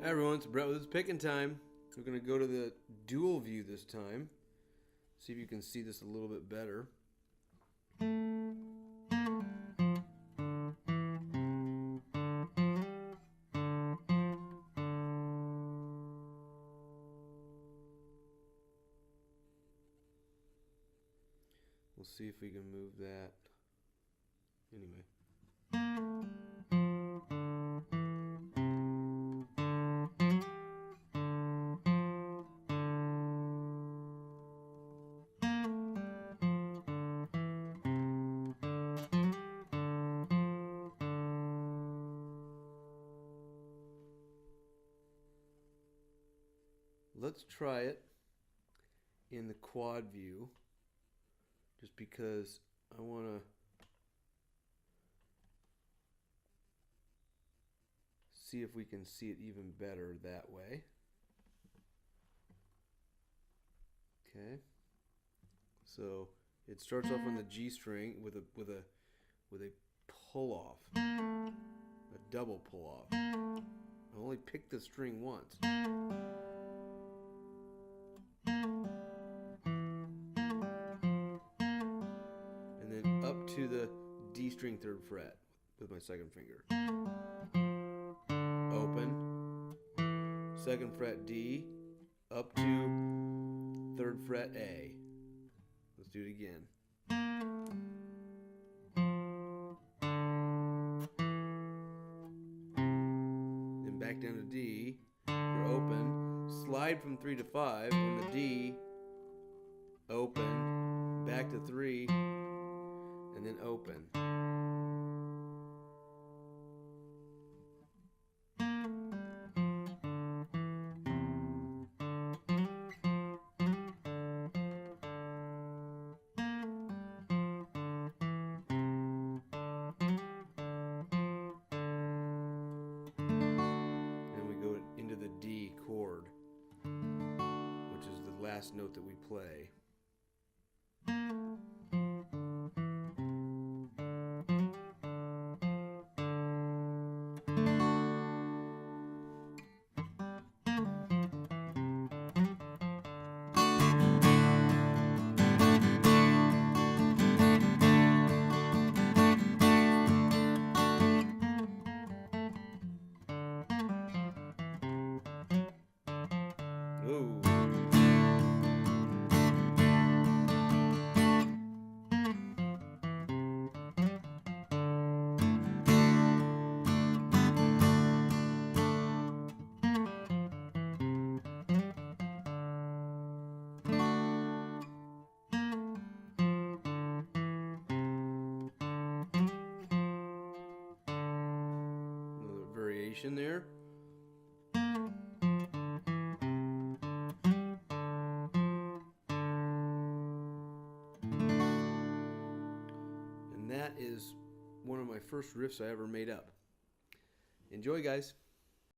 Hi everyone, it's Brett with It's Picking Time. We're going to go to the dual view this time. See if you can see this a little bit better. We'll see if we can move that. Anyway. Let's try it in the quad view, just because I want to see if we can see it even better that way. Okay, so it starts off on the G string with a pull off, a double pull off. I only picked the string once. To the D string 3rd fret with my 2nd finger. Open, 2nd fret D, up to 3rd fret A. Let's do it again. Then back down to D for open, slide from 3 to 5 on the D, open, back to 3, and then open. And we go into the D chord, which is the last note that we play. Ooh. Another variation there. That is one of my first riffs I ever made up. Enjoy, guys.